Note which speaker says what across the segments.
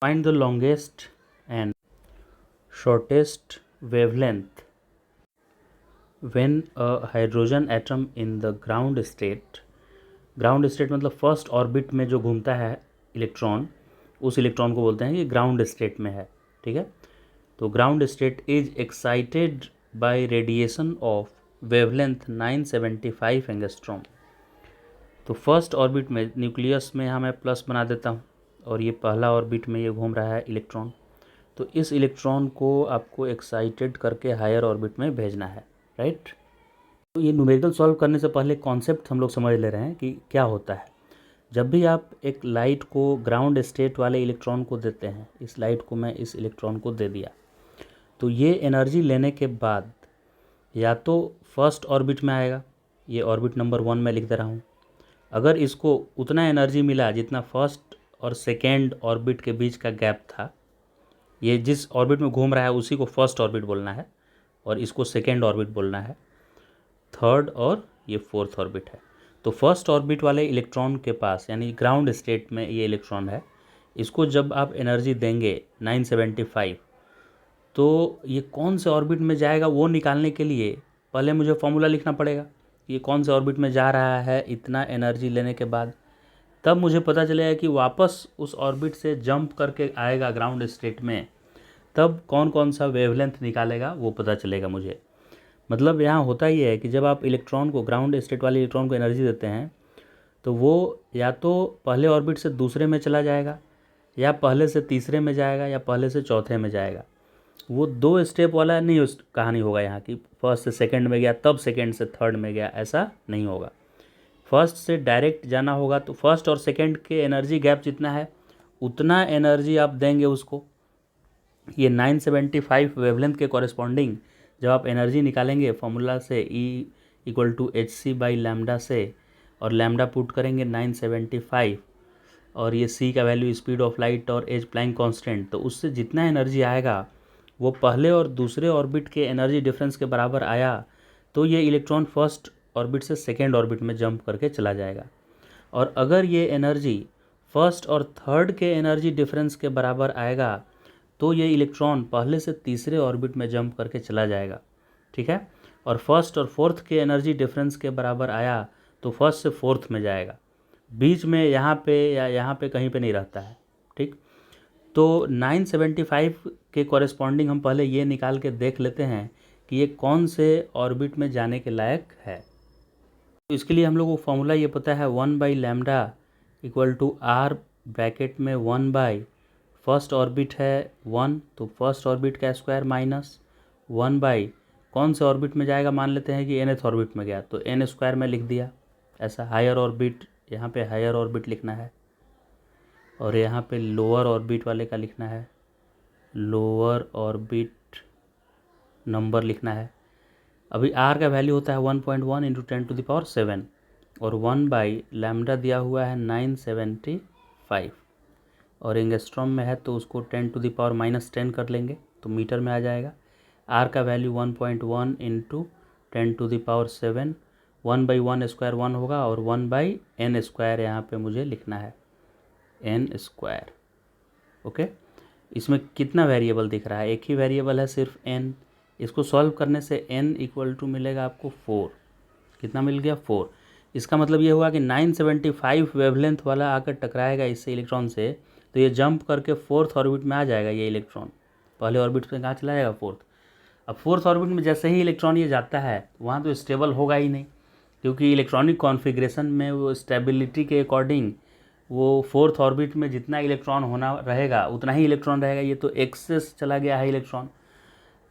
Speaker 1: Find the longest and shortest wavelength when a hydrogen atom in the ground state मतलब first orbit में जो घूमता है electron, उस इलेक्ट्रॉन को बोलते हैं कि ग्राउंड स्टेट में है। ठीक है, तो ground state is excited by radiation of wavelength 975 angstrom. तो फर्स्ट ऑर्बिट में न्यूक्लियस में यहाँ मैं प्लस बना देता हूँ और ये पहला ऑर्बिट में ये घूम रहा है इलेक्ट्रॉन। तो इस इलेक्ट्रॉन को आपको एक्साइटेड करके हायर ऑर्बिट में भेजना है, राइट। तो ये न्यूमेरिकल सॉल्व करने से पहले कॉन्सेप्ट हम लोग समझ ले रहे हैं कि क्या होता है। जब भी आप एक लाइट को ग्राउंड स्टेट वाले इलेक्ट्रॉन को देते हैं, इस लाइट को मैं इस इलेक्ट्रॉन को दे दिया, तो ये एनर्जी लेने के बाद या तो फर्स्ट ऑर्बिट में आएगा, ये ऑर्बिट नंबर 1 में लिख दे रहा हूँ। अगर इसको उतना एनर्जी मिला जितना फर्स्ट और सेकेंड ऑर्बिट के बीच का गैप था, ये जिस ऑर्बिट में घूम रहा है उसी को फर्स्ट ऑर्बिट बोलना है और इसको सेकेंड ऑर्बिट बोलना है, थर्ड और ये फोर्थ ऑर्बिट है। तो फर्स्ट ऑर्बिट वाले इलेक्ट्रॉन के पास यानी ग्राउंड स्टेट में ये इलेक्ट्रॉन है, इसको जब आप एनर्जी देंगे 975, तो ये कौन से ऑर्बिट में जाएगा वो निकालने के लिए पहले मुझे फॉर्मूला लिखना पड़ेगा, ये कौन से ऑर्बिट में जा रहा है इतना एनर्जी लेने के बाद। तब मुझे पता चलेगा कि वापस उस ऑर्बिट से जंप करके आएगा ग्राउंड स्टेट में, तब कौन कौन सा वेवलेंथ निकालेगा वो पता चलेगा मुझे। मतलब यहाँ होता ही है कि जब आप इलेक्ट्रॉन को, ग्राउंड स्टेट वाले इलेक्ट्रॉन को एनर्जी देते हैं, तो वो या तो पहले ऑर्बिट से दूसरे में चला जाएगा, या पहले से तीसरे में जाएगा, या पहले से चौथे में जाएगा। वो 2 स्टेप वाला नहीं उस कहानी होगा यहाँ की, फर्स्ट से सेकंड में गया तब सेकंड से थर्ड में गया, ऐसा नहीं होगा। फर्स्ट से डायरेक्ट जाना होगा, तो फर्स्ट और सेकंड के एनर्जी गैप जितना है उतना एनर्जी आप देंगे उसको। ये 975 वेवलेंथ के कॉरेस्पॉन्डिंग जब आप एनर्जी निकालेंगे फॉर्मूला से E=hc/लैम्डा से, और लैम्डा पुट करेंगे 975 और ये c का वैल्यू स्पीड ऑफ लाइट और एच प्लैंक कांस्टेंट, तो उससे जितना एनर्जी आएगा वो पहले और दूसरे ऑर्बिट के एनर्जी डिफरेंस के बराबर आया, तो ये इलेक्ट्रॉन फर्स्ट ऑर्बिट से सेकेंड ऑर्बिट में जंप करके चला जाएगा। और अगर ये एनर्जी फर्स्ट और थर्ड के एनर्जी डिफरेंस के बराबर आएगा, तो ये इलेक्ट्रॉन पहले से तीसरे ऑर्बिट में जंप करके चला जाएगा। ठीक है, और फर्स्ट और फोर्थ के एनर्जी डिफरेंस के बराबर आया तो फर्स्ट से फोर्थ में जाएगा, बीच में यहाँ पे या यहाँ पे कहीं पे नहीं रहता है। ठीक, तो 975 के कॉरेस्पॉन्डिंग हम पहले ये निकाल के देख लेते हैं कि ये कौन से ऑर्बिट में जाने के लायक है। तो इसके लिए हम लोग को फॉर्मूला ये पता है, 1/λ = r ब्रैकेट में 1/ फर्स्ट ऑर्बिट है 1, तो फर्स्ट ऑर्बिट का स्क्वायर माइनस 1/ कौन से ऑर्बिट में जाएगा, मान लेते हैं कि nth ऑर्बिट में गया, तो n स्क्वायर में लिख दिया। ऐसा हायर ऑर्बिट, यहाँ पे हायर ऑर्बिट लिखना है और यहाँ पे लोअर ऑर्बिट वाले का लिखना है, लोअर ऑर्बिट नंबर लिखना है। अभी r का वैल्यू होता है 1.1 × 10⁻7 और 1/λ दिया हुआ है 975 और एंगस्ट्रॉम में है तो उसको 10⁻−10 कर लेंगे तो मीटर में आ जाएगा। r का वैल्यू 1.1 × 10⁻7, 1/1 स्क्वायर 1 होगा और 1/n स्क्वायर यहाँ पे मुझे लिखना है, n स्क्वायर। ओके, इसमें कितना वेरिएबल दिख रहा है, एक ही वेरिएबल है सिर्फ n। इसको सॉल्व करने से n = मिलेगा आपको 4। कितना मिल गया, 4। इसका मतलब ये हुआ कि 975 वेवलेंथ वाला आकर टकराएगा इससे इलेक्ट्रॉन से, तो ये जंप करके फोर्थ ऑर्बिट में आ जाएगा। ये इलेक्ट्रॉन पहले ऑर्बिट से कहाँ चला जाएगा, फोर्थ। अब फोर्थ ऑर्बिट में जैसे ही इलेक्ट्रॉन ये जाता है वहाँ तो स्टेबल होगा ही नहीं, क्योंकि इलेक्ट्रॉनिक कॉन्फ़िगरेशन में वो स्टेबिलिटी के अकॉर्डिंग वो फोर्थ ऑर्बिट में जितना इलेक्ट्रॉन होना रहेगा उतना ही इलेक्ट्रॉन रहेगा। ये तो एक्सेस चला गया है इलेक्ट्रॉन,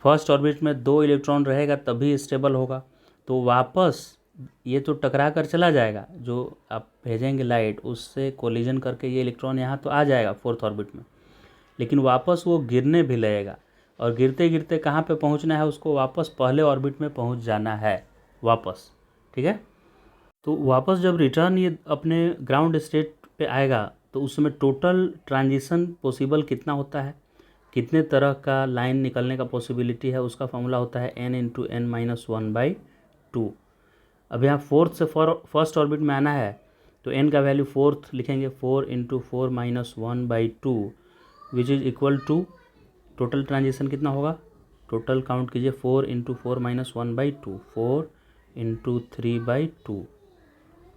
Speaker 1: फर्स्ट ऑर्बिट में 2 इलेक्ट्रॉन रहेगा तभी स्टेबल होगा, तो वापस ये तो टकरा कर चला जाएगा, जो आप भेजेंगे लाइट उससे कोलिजन करके ये इलेक्ट्रॉन यहाँ तो आ जाएगा फोर्थ ऑर्बिट में, लेकिन वापस वो गिरने भी लगेगा और गिरते गिरते कहाँ पे पहुँचना है, उसको वापस पहले ऑर्बिट में पहुँच जाना है वापस। ठीक है, तो वापस जब रिटर्न ये अपने ग्राउंड स्टेट पे आएगा तो उस समय टोटल ट्रांजिशन पॉसिबल कितना होता है, कितने तरह का लाइन निकलने का पॉसिबिलिटी है, उसका फॉर्मूला होता है n × n-1/2। अब यहाँ फोर्थ से फर्स्ट ऑर्बिट में आना है तो n का वैल्यू फोर्थ लिखेंगे, 4 × 4 - 1/2 which is equal to, total transition कितना होगा, टोटल काउंट कीजिए, 4 × 4 - 1/2, 4 × 3/2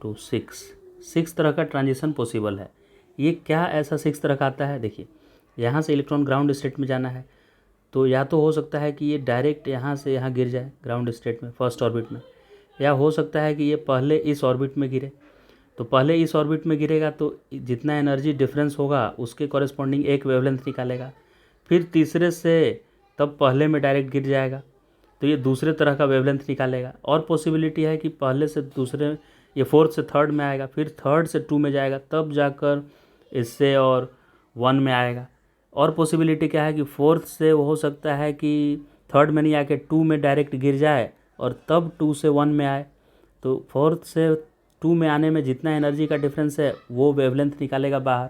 Speaker 1: to 6 तरह का ट्रांजिशन पॉसिबल है। ये क्या ऐसा 6 तरह का आता है, देखिए यहाँ से इलेक्ट्रॉन ग्राउंड स्टेट में जाना है, तो या तो हो सकता है कि ये डायरेक्ट यहाँ से यहाँ गिर जाए ग्राउंड स्टेट में फर्स्ट ऑर्बिट में, या हो सकता है कि ये पहले इस ऑर्बिट में गिरे। तो पहले इस ऑर्बिट में गिरेगा तो जितना एनर्जी डिफरेंस होगा उसके कॉरेस्पॉन्डिंग एक वेवलेंथ निकालेगा, फिर तीसरे से तब पहले में डायरेक्ट गिर जाएगा तो ये दूसरे तरह का वेवलेंथ निकालेगा। और पॉसिबिलिटी है कि पहले से दूसरे, ये फोर्थ से थर्ड में आएगा, फिर थर्ड से 2 में जाएगा, तब जाकर इससे और 1 में आएगा। और पॉसिबिलिटी क्या है कि फोर्थ से वो हो सकता है कि थर्ड में नहीं आके 2 में डायरेक्ट गिर जाए और तब 2 से 1 में आए। तो फोर्थ से 2 में आने में जितना एनर्जी का डिफरेंस है वो वेवलेंथ निकालेगा बाहर।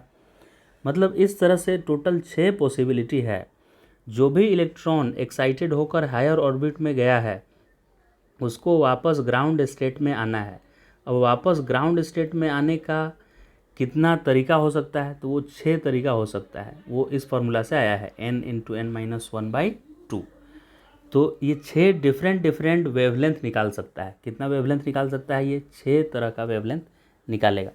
Speaker 1: मतलब इस तरह से टोटल 6 पॉसिबिलिटी है। जो भी इलेक्ट्रॉन एक्साइटेड होकर हायर ऑर्बिट में गया है उसको वापस ग्राउंड स्टेट में आना है। अब वापस ग्राउंड स्टेट में आने का कितना तरीका हो सकता है, तो वो 6 तरीका हो सकता है। वो इस फॉर्मूला से आया है, n × n - 1/2। तो ये 6 डिफरेंट वेवलेंथ निकाल सकता है। कितना वेवलेंथ निकाल सकता है, ये 6 तरह का वेवलेंथ निकालेगा,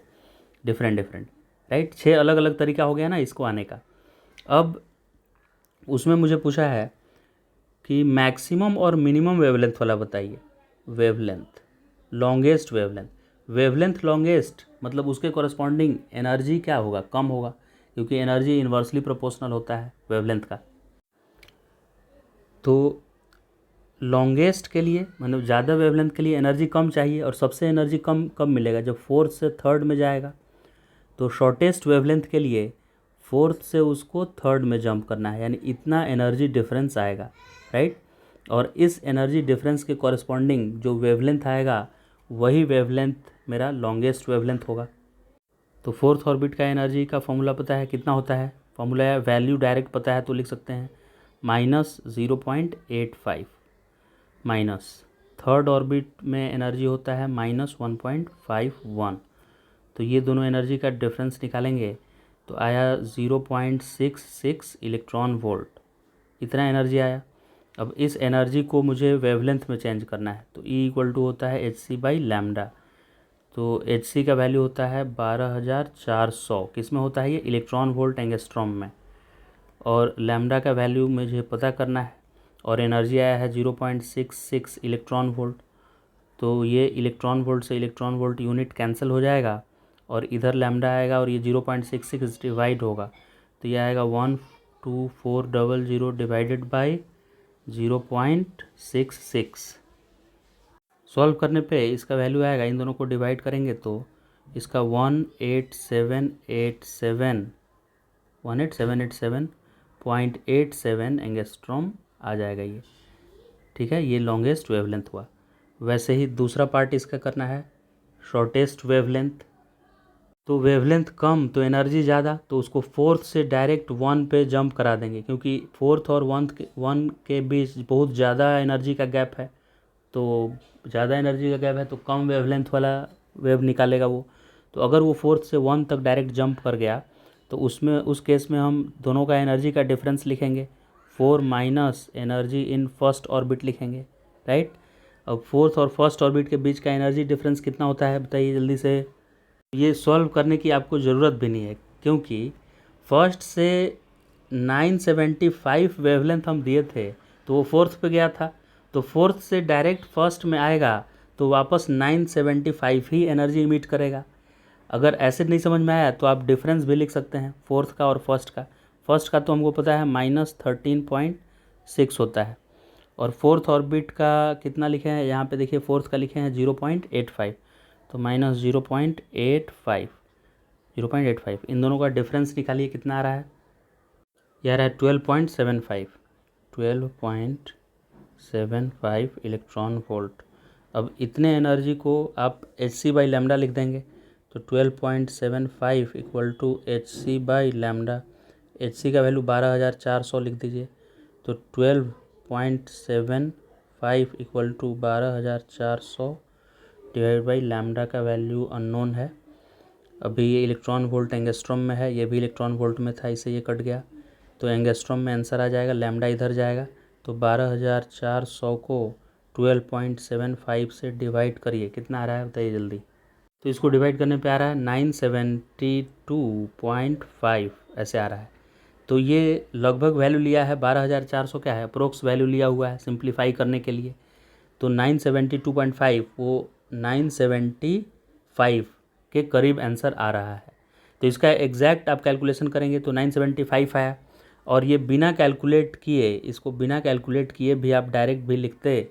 Speaker 1: डिफरेंट, राइट। 6 अलग अलग तरीका हो गया ना इसको आने का। अब उसमें मुझे पूछा है कि मैक्सिमम और मिनिमम वेवलेंथ वाला बताइए। Wavelength, longest wavelength, wavelength longest मतलब उसके कॉरस्पॉन्डिंग एनर्जी क्या होगा, कम होगा, क्योंकि एनर्जी इन्वर्सली प्रोपोर्शनल होता है वेवलेंथ का। तो लॉन्गेस्ट के लिए मतलब ज़्यादा वेवलेंथ के लिए एनर्जी कम चाहिए, और सबसे एनर्जी कम कब मिलेगा, जब फोर्थ से थर्ड में जाएगा। तो शॉर्टेस्ट वेवलेंथ के लिए फोर्थ से उसको थर्ड में जंप करना है, यानी इतना एनर्जी डिफरेंस आएगा, राइट। और इस एनर्जी डिफरेंस के कॉरस्पॉन्डिंग जो वेवलेंथ आएगा वही वेवलेंथ मेरा लॉन्गेस्ट वेवलेंथ होगा। तो फोर्थ ऑर्बिट का एनर्जी का फॉर्मूला पता है कितना होता है, फॉर्मूला या वैल्यू डायरेक्ट पता है तो लिख सकते हैं, -0.85 माइनस थर्ड ऑर्बिट में एनर्जी होता है -1.51। तो ये दोनों एनर्जी का डिफरेंस निकालेंगे तो आया 0.66 इलेक्ट्रॉन वोल्ट, इतना एनर्जी आया। अब इस एनर्जी को मुझे वेवलेंथ में चेंज करना है, तो E = होता है hc/λ। तो hc का वैल्यू होता है 12400, किस में होता है ये, इलेक्ट्रॉन वोल्ट एंगस्ट्रॉम में। और लैम्डा का वैल्यू मुझे पता करना है, और एनर्जी आया है 0.66 इलेक्ट्रॉन वोल्ट। तो ये इलेक्ट्रॉन वोल्ट से इलेक्ट्रॉन वोल्ट यूनिट कैंसिल हो जाएगा, और इधर लैम्डा आएगा और ये 0.66 डिवाइड होगा, तो ये आएगा 12400 डिवाइडेड बाई 0.66। सॉल्व करने पे इसका वैल्यू आएगा, इन दोनों को डिवाइड करेंगे तो इसका 18787 एंगस्ट्रॉम आ जाएगा ये, ठीक है। ये लॉन्गेस्ट वेवलेंथ हुआ। वैसे ही दूसरा पार्ट इसका करना है, शॉर्टेस्ट वेवलेंथ। तो वेवलेंथ कम तो एनर्जी ज़्यादा, तो उसको फोर्थ से डायरेक्ट 1 पे जंप करा देंगे, क्योंकि फोर्थ और 1 के बीच बहुत ज़्यादा एनर्जी का गैप है। तो ज़्यादा एनर्जी का गैप है तो कम वेवलेंथ वाला वेव निकालेगा वो। तो अगर वो फोर्थ से 1 तक डायरेक्ट जंप कर गया तो उसमें उस केस में हम दोनों का एनर्जी का डिफरेंस लिखेंगे, 4 minus energy in first orbit लिखेंगे, राइट। अब फोर्थ और फर्स्ट ऑर्बिट के बीच का एनर्जी डिफरेंस कितना होता है बताइए जल्दी से। ये सॉल्व करने की आपको ज़रूरत भी नहीं है, क्योंकि फर्स्ट से 975 वेवलेंथ हम दिए थे, तो वो फोर्थ पे गया था, तो फोर्थ से डायरेक्ट फर्स्ट में आएगा तो वापस 975 ही एनर्जी इमिट करेगा। अगर ऐसे नहीं समझ में आया तो आप डिफरेंस भी लिख सकते हैं फोर्थ का और फर्स्ट का। फर्स्ट का तो हमको पता है -13.6 होता है, और फोर्थ ऑर्बिट का कितना लिखे हैं यहाँ पे देखिए, फोर्थ का लिखे हैं 0.85, तो -0.85 इन दोनों का डिफरेंस निकालिए कितना आ रहा है, यह रहा है 12.75 इलेक्ट्रॉन वोल्ट। अब इतने एनर्जी को आप hc/λ लिख देंगे, तो 12.75 = hc/λ। hc का वैल्यू 12400 लिख दीजिए, तो 12.75 = 12400 डिवाइड बाई लैम्डा का वैल्यू अननोन है। अभी ये इलेक्ट्रॉन वोल्ट एंगस्ट्रॉम में है, ये भी इलेक्ट्रॉन वोल्ट में था, इसे ये कट गया। तो एंगस्ट्रॉम में आंसर आ जाएगा, लैम्डा इधर जाएगा, तो 12,400 को 12.75 से डिवाइड करिए, कितना आ रहा है बताइए जल्दी। तो इसको डिवाइड करने पे आ रहा है 972.5 ऐसे आ रहा है। तो ये लगभग वैल्यू लिया है, 12,400 क्या है, अप्रोक्स वैल्यू लिया हुआ है सिंप्लीफाई करने के लिए। तो 972.5 वो 975 के करीब आंसर आ रहा है। तो इसका एग्जैक्ट आप कैलकुलेशन करेंगे तो 975 आया। और ये बिना कैलकुलेट किए, इसको बिना कैलकुलेट किए भी आप डायरेक्ट भी लिखते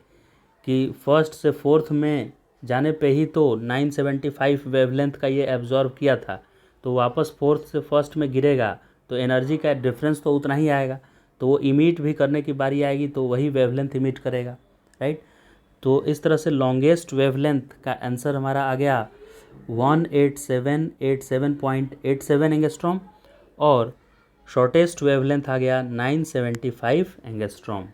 Speaker 1: कि फर्स्ट से फोर्थ में जाने पे ही तो 975 वेवलेंथ का ये एब्जॉर्व किया था, तो वापस फोर्थ से फर्स्ट में गिरेगा तो एनर्जी का डिफरेंस तो उतना ही आएगा, तो वो इमिट भी करने की बारी आएगी तो वही वेवलेंथ इमिट करेगा, राइट। तो इस तरह से लॉन्गेस्ट वेवलेंथ का आंसर हमारा आ गया 1887.87 एंगस्ट्रॉम और शॉर्टेस्ट वेवलेंथ आ गया 975 एंगस्ट्रॉम।